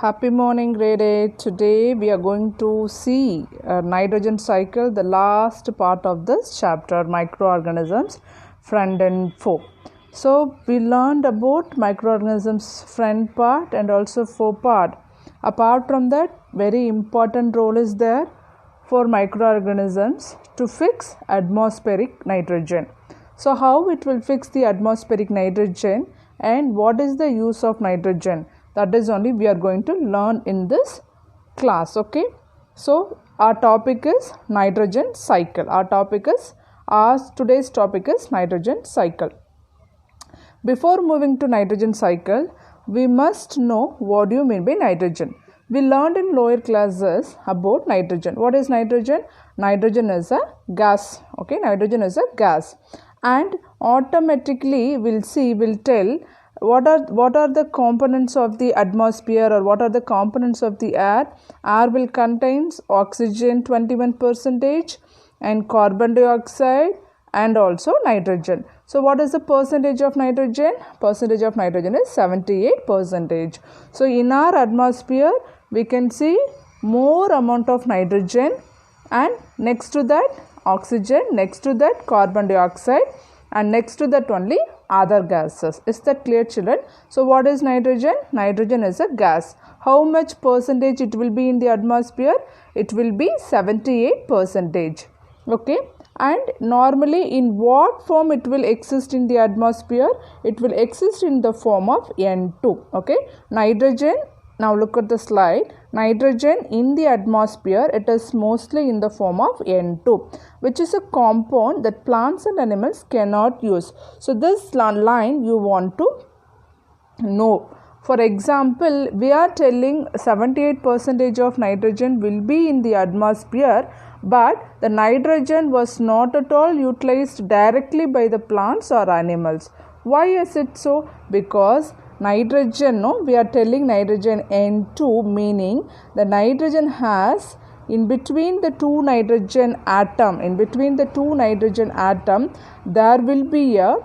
Happy morning, grade 8. Today we are going to see nitrogen cycle, the last part of this chapter, microorganisms, friend and foe. So we learned about microorganisms friend part and also foe part. Apart from that, very important role is there for microorganisms to fix atmospheric nitrogen. So how it will fix the atmospheric nitrogen and what is the use of nitrogen? That is only we are going to learn in this class. Okay, so our topic is nitrogen cycle. Today's topic is nitrogen cycle. Before moving to nitrogen cycle, we must know what do you mean by nitrogen. We learned in lower classes about nitrogen. What is nitrogen? Nitrogen is a gas. Okay, nitrogen is a gas, and automatically we'll tell what are the components of the atmosphere or what are the components of the air. Air will contains oxygen 21% and carbon dioxide and also nitrogen. So what is the percentage of nitrogen? Percentage of nitrogen is 78%. So in our atmosphere we can see more amount of nitrogen, and next to that oxygen, next to that carbon dioxide, and next to that only other gases. Is that clear, children? So what is nitrogen? Nitrogen is a gas. How much percentage it will be in the atmosphere? It will be 78%. Okay, and normally in what form it will exist in the atmosphere? It will exist in the form of N2. Okay, nitrogen, now look at the slide. Nitrogen in the atmosphere, it is mostly in the form of N2, which is a compound that plants and animals cannot use. So this line you want to know. For example, we are telling 78% of nitrogen will be in the atmosphere, but the nitrogen was not at all utilized directly by the plants or animals. Why is it so? Because nitrogen, we are telling nitrogen N2, meaning the nitrogen has in between the two nitrogen atom, there will be a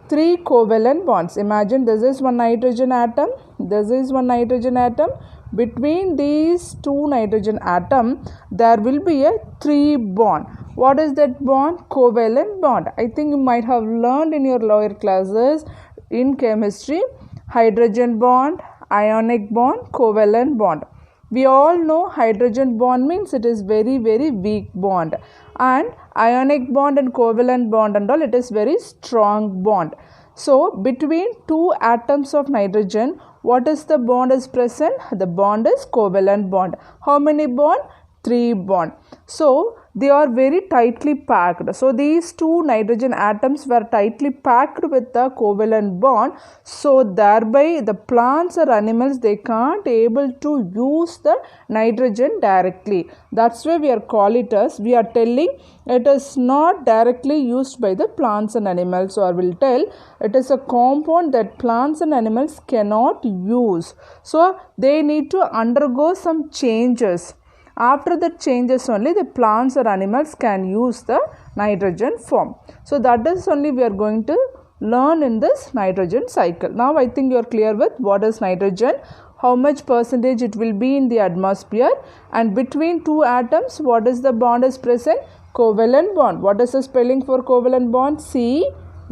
3 covalent bonds. Imagine this is one nitrogen atom, this is one nitrogen atom. Between these two nitrogen atom, there will be a 3 bond. What is that bond? Covalent bond. I think you might have learned in your lower classes in chemistry. Hydrogen bond, ionic bond, covalent bond. We all know hydrogen bond means it is very weak bond, and ionic bond and covalent bond and all, it is very strong bond. So between two atoms of nitrogen, what is the bond is present? The bond is covalent bond. How many bond? 3 bond. So they are very tightly packed. So these two nitrogen atoms were tightly packed with the covalent bond. So thereby the plants or animals, they can't able to use the nitrogen directly. That's why we are telling it is not directly used by the plants and animals, or will tell it is a compound that plants and animals cannot use. So they need to undergo some changes. After the changes only the plants or animals can use the nitrogen form. So that is only we are going to learn in this nitrogen cycle. Now I think you are clear with what is nitrogen, how much percentage it will be in the atmosphere, and between two atoms what is the bond is present? Covalent bond. What is the spelling for covalent bond? C-O-V-A-L-E.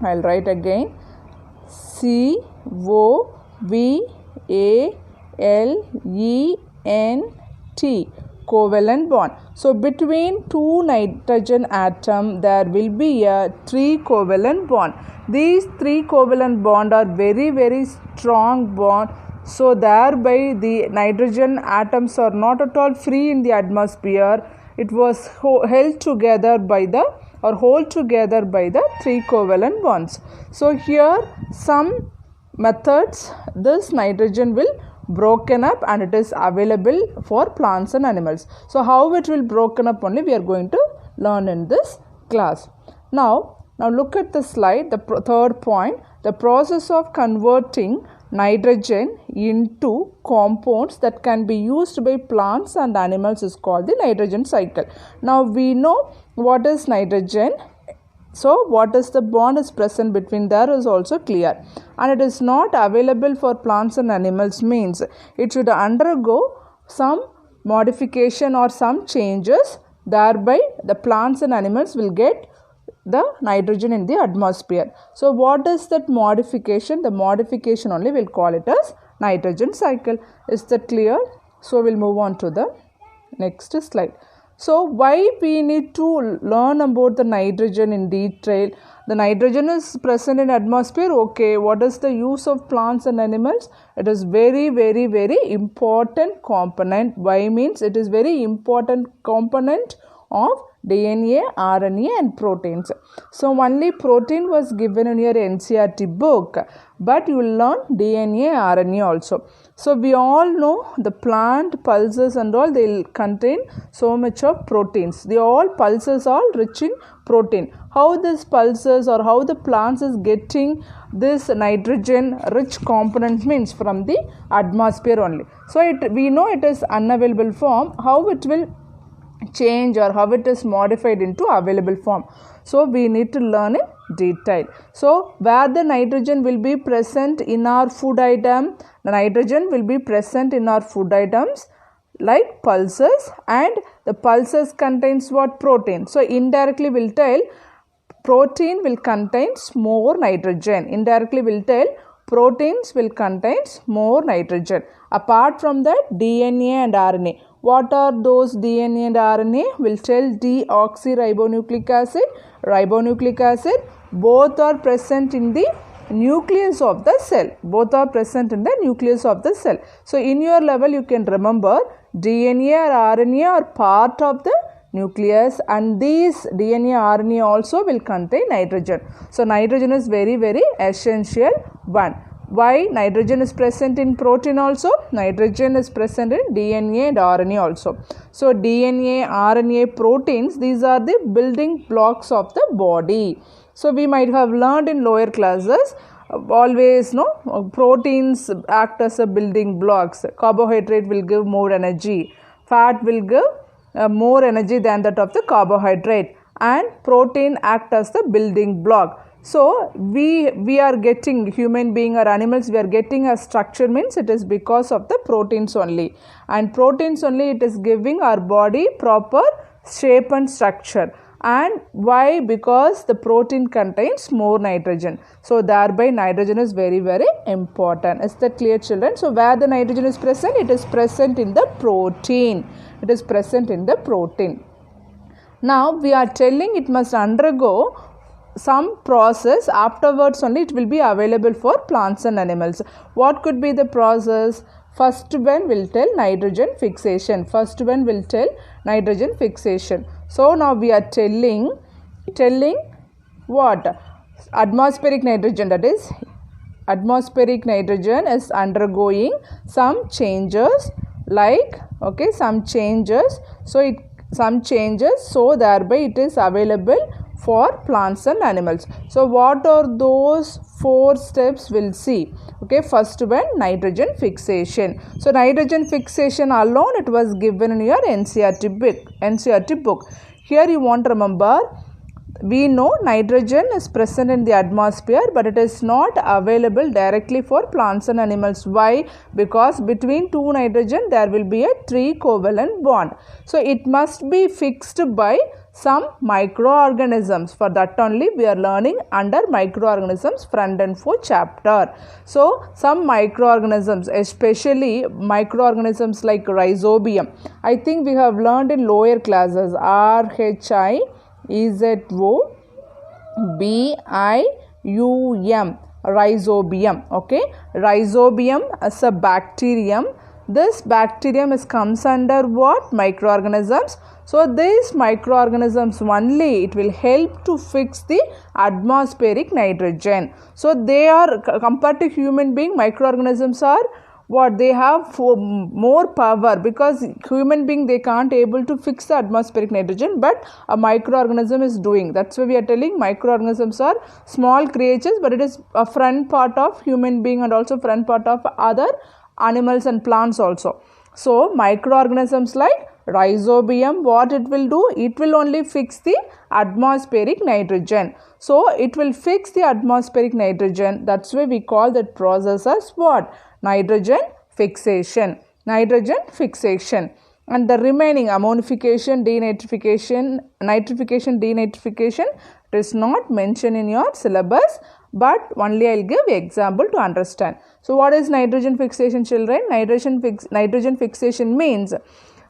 I'll write again. C-O-V-A-L-E-N-T, covalent bond. So between two nitrogen atom there will be a 3 covalent bond. These 3 covalent bond are very strong bond. So thereby the nitrogen atoms are not at all free in the atmosphere. It was held together by the 3 covalent bonds. So here some methods this nitrogen will broken up and it is available for plants and animals. So how it will broken up only we are going to learn in this class. Now look at the slide, the third point, the process of converting nitrogen into compounds that can be used by plants and animals is called the nitrogen cycle. Now we know what is nitrogen. So what is the bond is present between there is also clear. And it is not available for plants and animals means it should undergo some modification or some changes, thereby the plants and animals will get the nitrogen in the atmosphere. So what is that modification? The modification only we'll call it as nitrogen cycle. Is that clear? So we'll move on to the next slide. So why we need to learn about the nitrogen in detail? The nitrogen is present in atmosphere. Okay, what is the use of plants and animals? It is very important component. Why means it is very important component of DNA, RNA and proteins. So only protein was given in your NCERT book, but you will learn DNA, RNA also. So we all know the plant pulses and all, they will contain so much of proteins. The all pulses are rich in protein. How this pulses or how the plants is getting this nitrogen rich component means from the atmosphere only. So we know it is unavailable form. How it will change or how it is modified into available form? So we need to learn in detail. So where the nitrogen will be present in our food item, the nitrogen will be present in our food items like pulses, and the pulses contains what? Protein. So indirectly will tell protein will contains more nitrogen. Indirectly will tell proteins will contains more nitrogen. Apart from that, DNA and RNA. What are those DNA and RNA? Will tell deoxyribonucleic acid, ribonucleic acid. Both are present in the nucleus of the cell. Both are present in the nucleus of the cell. So in your level you can remember DNA or RNA are part of the nucleus, and these DNA RNA also will contain nitrogen. So nitrogen is very essential one. Why nitrogen is present in protein also? Nitrogen is present in DNA and RNA also. So DNA, RNA, proteins, these are the building blocks of the body. So we might have learned in lower classes, always proteins act as a building blocks. Carbohydrate will give more energy. Fat will give more energy than that of the carbohydrate, and protein act as the building block. So we are getting, human being or animals, we are getting a structure means it is because of the proteins only, and proteins only it is giving our body proper shape and structure. And why? Because the protein contains more nitrogen. So thereby nitrogen is very important. Is that clear, children? So where the nitrogen is present? It is present in the protein. It is present in the protein. Now we are telling it must undergo some process, afterwards only it will be available for plants and animals. What could be the process? First one will tell nitrogen fixation. First one will tell nitrogen fixation. So now we are telling what? Atmospheric nitrogen, that is atmospheric nitrogen is undergoing some changes, like some changes. So so thereby it is available for plants and animals. So what are those 4 steps? We'll see. First one, nitrogen fixation. So nitrogen fixation alone, it was given in your NCERT book. Here you want to remember, we know nitrogen is present in the atmosphere, but it is not available directly for plants and animals. Why? Because between 2 nitrogen there will be a 3 covalent bond. So it must be fixed by some microorganisms. For that only we are learning under microorganisms front and 4 chapter. So some microorganisms, especially microorganisms like rhizobium, I think we have learned in lower classes, RHIZOBIUM, rhizobium. Rhizobium is a bacterium. This bacterium comes under what? Microorganisms. So these microorganisms only, it will help to fix the atmospheric nitrogen. So they are, compared to human being, microorganisms are what? They have more power, because human being they can't able to fix the atmospheric nitrogen, but a microorganism is doing. That's why we are telling microorganisms are small creatures, but it is a front part of human being and also front part of other animals and plants also. So microorganisms like rhizobium, what it will do? It will only fix the atmospheric nitrogen. So it will fix the atmospheric nitrogen. That's why we call that process as what? Nitrogen fixation. Nitrogen fixation. And the remaining ammonification, denitrification, nitrification, denitrification, it is not mentioned in your syllabus, but only I will give example to understand. So what is nitrogen fixation, children? Nitrogen fixation means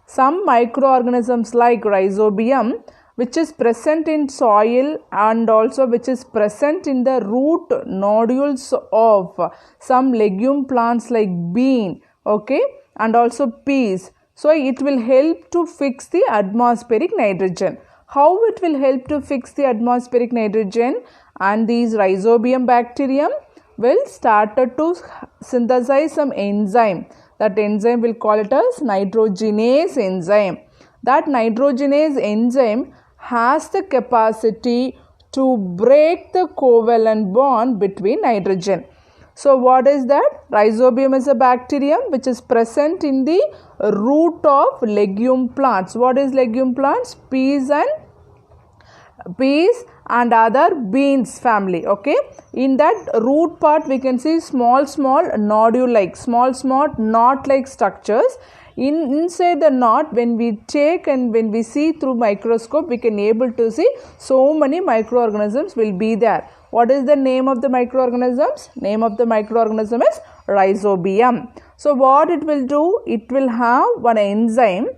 some microorganisms like rhizobium, which is present in soil and also which is present in the root nodules of some legume plants like bean, okay, and also peas. So it will help to fix the atmospheric nitrogen. How it will help to fix the atmospheric nitrogen? And these rhizobium bacterium will start to synthesize some enzyme. That enzyme will call it as nitrogenase enzyme. That nitrogenase enzyme has the capacity to break the covalent bond between nitrogen. So what is that? Rhizobium is a bacterium which is present in the root of legume plants. What is legume plants? Peas and other beans family. Okay, in that root part we can see small nodule like small knot like structures. Inside the knot, when we take and when we see through microscope, we can able to see so many microorganisms will be there. What is the name of the microorganisms? Name of the microorganism is rhizobium. So what it will do? It will have one enzyme.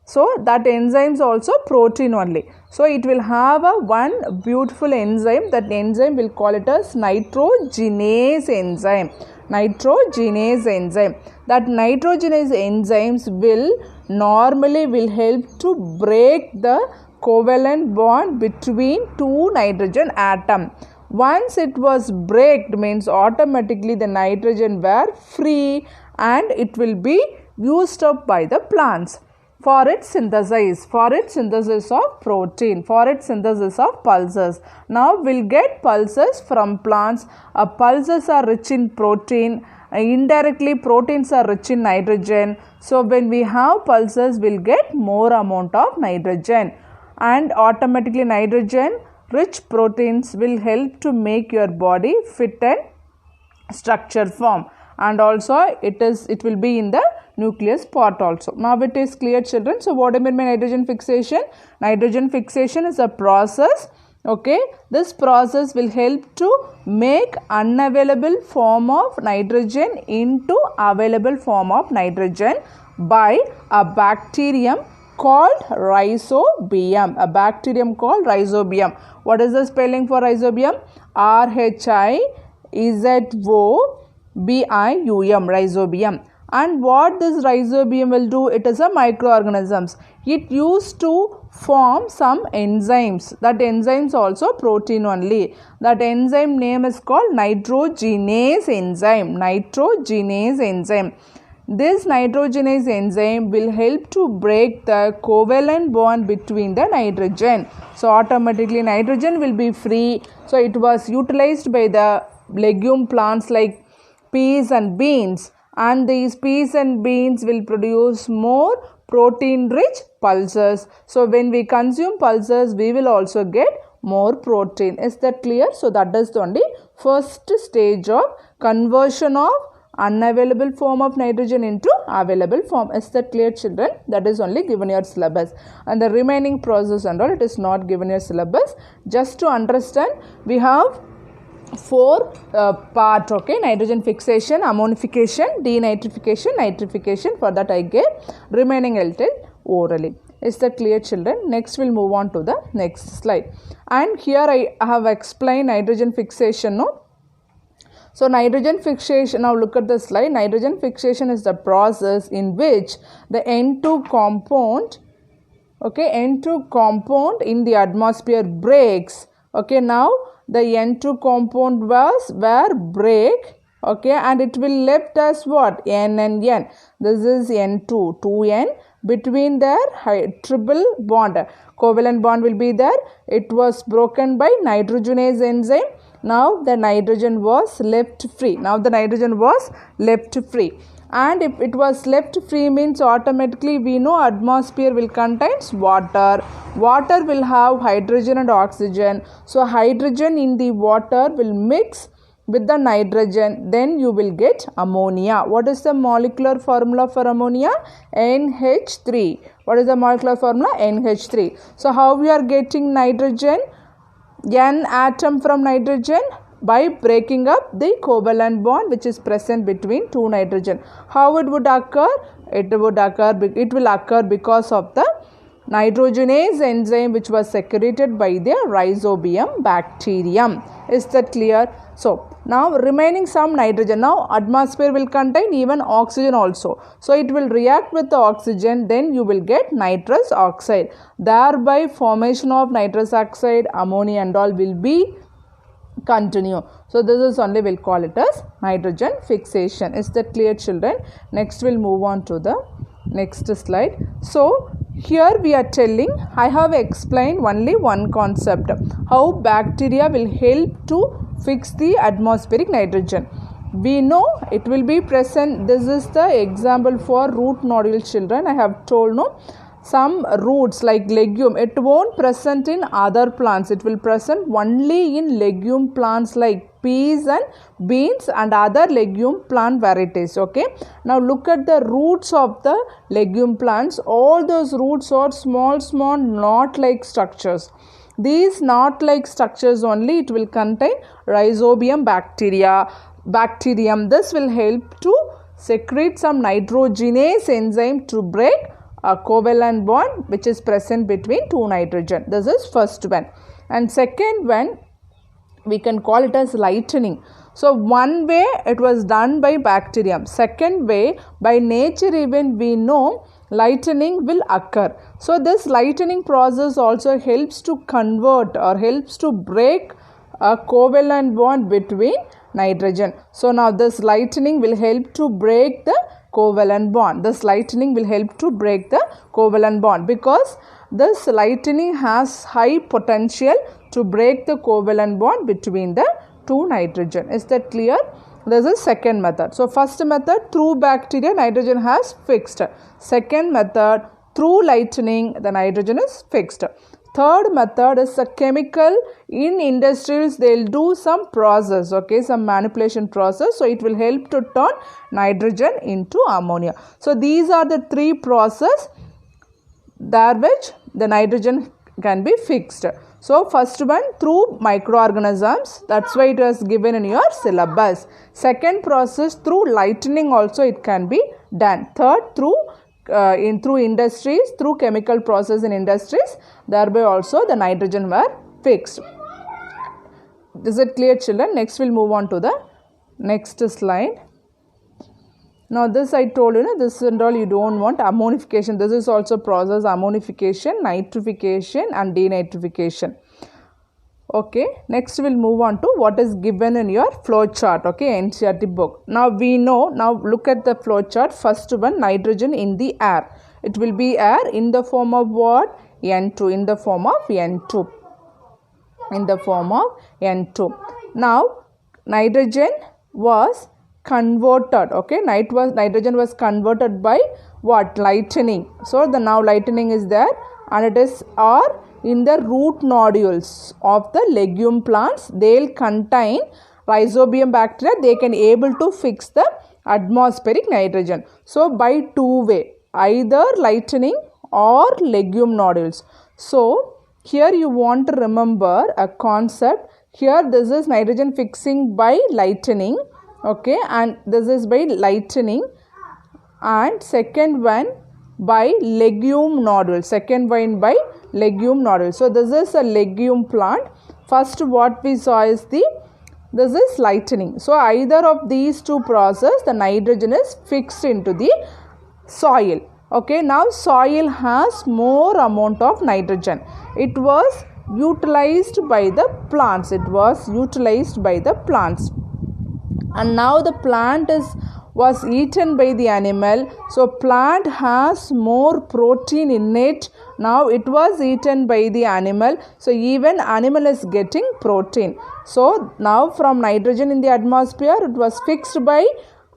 So that enzyme is also protein only. So it will have one beautiful enzyme. That enzyme will call it as nitrogenase enzyme. Nitrogenase enzyme. That nitrogenase enzymes will normally help to break the covalent bond between two nitrogen atom. Once it was breaked means automatically the nitrogen were free and it will be used up by the plants for its synthesis of protein, for its synthesis of pulses. Now we'll get pulses from plants. Pulses are rich in protein. Indirectly proteins are rich in nitrogen. So when we have pulses, we'll get more amount of nitrogen, and automatically nitrogen rich proteins will help to make your body fit and structure form, and also it will be in the nucleus part also. Now it is clear, children. So what do I mean by nitrogen fixation? Nitrogen fixation is a process. Okay, this process will help to make unavailable form of nitrogen into available form of nitrogen by a bacterium called rhizobium. A bacterium called rhizobium. What is the spelling for rhizobium? rhizobium, rhizobium. And what this rhizobium will do? It is a microorganisms. It used to form some enzymes. That enzymes also protein only. That enzyme name is called nitrogenase enzyme. Nitrogenase enzyme. This nitrogenase enzyme will help to break the covalent bond between the nitrogen. So automatically nitrogen will be free. So it was utilized by the legume plants like peas and beans. And these peas and beans will produce more protein rich pulses. So when we consume pulses, we will also get more protein. Is that clear? So that is the only first stage of conversion of unavailable form of nitrogen into available form. Is that clear, children? That is only given your syllabus, and the remaining process and all, it is not given your syllabus. Just to understand, we have four part. Okay, nitrogen fixation, ammonification, denitrification, nitrification. For that I gave, remaining I'll tell orally. Is that clear, children? Next we'll move on to the next slide, and here I have explained nitrogen fixation. No, so nitrogen fixation, now look at the slide. Nitrogen fixation is the process in which the N2 compound, okay, N2 compound in the atmosphere breaks. Okay, now the N2 compound were break, okay, and it will left as what? N and N. This is N2, 2N. Between their triple bond, covalent bond will be there. It was broken by nitrogenase enzyme. Now the nitrogen was left free. and if it was left free means automatically we know atmosphere will contains water. Water will have hydrogen and oxygen. So hydrogen in the water will mix with the nitrogen, then you will get ammonia. What is the molecular formula for ammonia? NH3. What is the molecular formula? NH3. So how we are getting nitrogen? N atom from nitrogen? By breaking up the covalent bond which is present between two nitrogen. How it would occur? It will occur because of the nitrogenase enzyme which was secreted by the rhizobium bacterium. Is that clear? So now remaining some nitrogen. Now atmosphere will contain even oxygen also. So it will react with the oxygen, then you will get nitrous oxide. Thereby formation of nitrous oxide, ammonia and all will be continue. So this is only we'll call it as nitrogen fixation. Is that clear, children? Next we'll move on to the next slide. So here we are telling, I have explained only one concept, how bacteria will help to fix the atmospheric nitrogen. We know it will be present. This is the example for root nodule, children. I have told no. Some roots like legume, it won't present in other plants. It will present only in legume plants like peas and beans and other legume plant varieties. Okay. Now look at the roots of the legume plants. All those roots are small knot-like structures. These knot-like structures only it will contain rhizobium bacterium. This will help to secrete some nitrogenase enzyme to break a covalent bond which is present between two nitrogen. This is first one. And second one, we can call it as lightening. So one way it was done by bacterium. Second way, by nature even we know lightening will occur. So this lightening process also helps to convert or helps to break a covalent bond between nitrogen. So now this lightening will help to break the covalent bond. This lightening will help to break the covalent bond because this lightening has high potential to break the covalent bond between the two nitrogen. Is that clear? This is second method. So first method, through bacteria nitrogen has fixed. Second method, through lightening the nitrogen is fixed. Third method is a chemical. In industries they'll do some process, okay, some manipulation process. So it will help to turn nitrogen into ammonia. So these are the three processes that which the nitrogen can be fixed. So first one, through microorganisms, that's why it was given in your syllabus. Second process, through lightening also it can be done. Third, through industries, through chemical process in industries, thereby also the nitrogen were fixed. Is it clear, children? Next we'll move on to the next slide. Now this I told you, this and all you don't want. Ammonification, this is also process ammonification, nitrification and denitrification. Okay, next we'll move on to what is given in your flow chart, okay, NCERT book. Now we know, now look at the flow chart. First one, nitrogen in the air. It will be air in the form of what? N2, in the form of N2. In the form of N2. Now, nitrogen was converted, okay, nitrogen was converted by what? Lightening. So, the now lightening is there and it is or in the root nodules of the legume plants, they'll contain rhizobium bacteria. They can able to fix the atmospheric nitrogen. So by two way, either lightening or legume nodules. So here you want to remember a concept. Here this is nitrogen fixing by lightening, okay, and this is by lightening, and second one by legume nodule. Second one by legume nodule. So this is a legume plant. First what we saw is this is lightening. So either of these two processes, the nitrogen is fixed into the soil. Okay, now soil has more amount of nitrogen. It was utilized by the plants. It was utilized by the plants. And now the plant was eaten by the animal. So plant has more protein in it. Now it was eaten by the animal. So even animal is getting protein. So now from nitrogen in the atmosphere, it was fixed by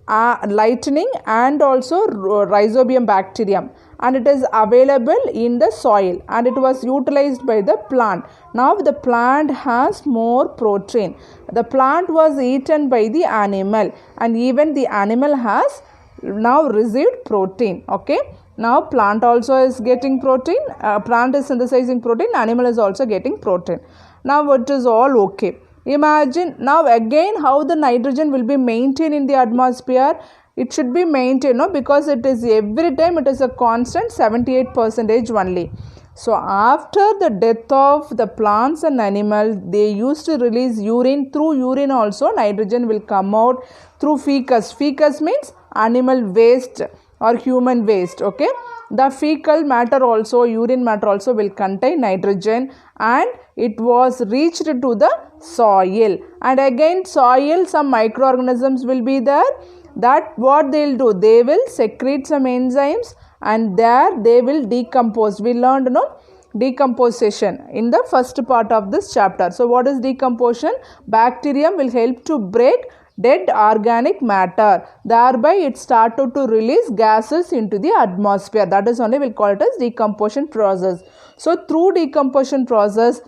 lightning and also rhizobium bacterium, and it is available in the soil and it was utilized by the plant. Now the plant has more protein. The plant was eaten by the animal and even the animal has now received protein. Okay, now plant also is getting protein, plant is synthesizing protein, animal is also getting protein. Now it is all okay. Imagine now again how the nitrogen will be maintained in the atmosphere. It should be maintained, no, because it is every time it is a constant 78% only. So after the death of the plants and animals, they used to release urine. Through urine also nitrogen will come out through fecus. Fecus means animal waste or human waste. Okay, the fecal matter also, urine matter also will contain nitrogen, and it was reached to the soil, and again soil some microorganisms will be there. That what they will do, they will secrete some enzymes and there they will decompose. We learned, no, decomposition in the first part of this chapter. So what is decomposition? Bacterium will help to break dead organic matter, thereby it started to release gases into the atmosphere. That is only we'll call it as decomposition process. So through decomposition process,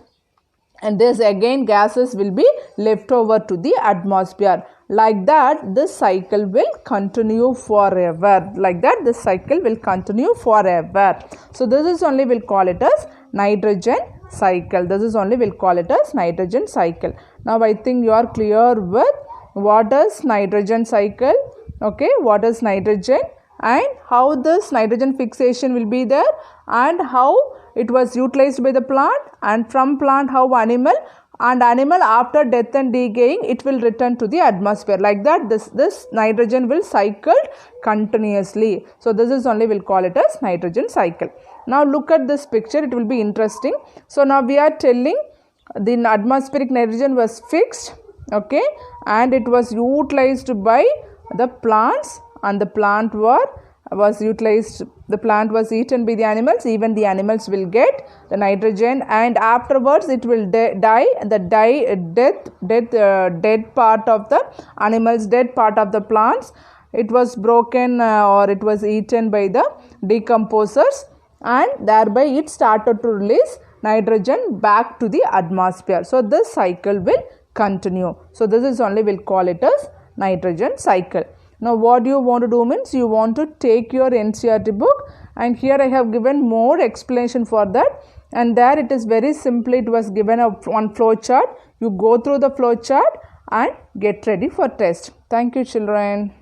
and this again gases will be left over to the atmosphere. Like that this cycle will continue forever. Like that this cycle will continue forever. So this is only we'll call it as nitrogen cycle. This is only we'll call it as nitrogen cycle. Now I think you are clear with what is nitrogen cycle. Okay, what is nitrogen and how this nitrogen fixation will be there and how it was utilized by the plant, and from plant how animal after death and decaying it will return to the atmosphere. Like that this nitrogen will cycle continuously. So this is only we'll call it as nitrogen cycle. Now look at this picture, it will be interesting. So now we are telling the atmospheric nitrogen was fixed, okay, and it was utilized by the plants, and the plant was utilized, the plant was eaten by the animals, even the animals will get the nitrogen, and afterwards it will die. The dead part of the animals, dead part of the plants, it was broken or it was eaten by the decomposers, and thereby it started to release nitrogen back to the atmosphere. So this cycle will continue. So this is only we'll call it as nitrogen cycle. Now what you want to do means you want to take your NCERT book, and here I have given more explanation for that, and there it is very simply, it was given one flow chart. You go through the flow chart and get ready for test. Thank you children.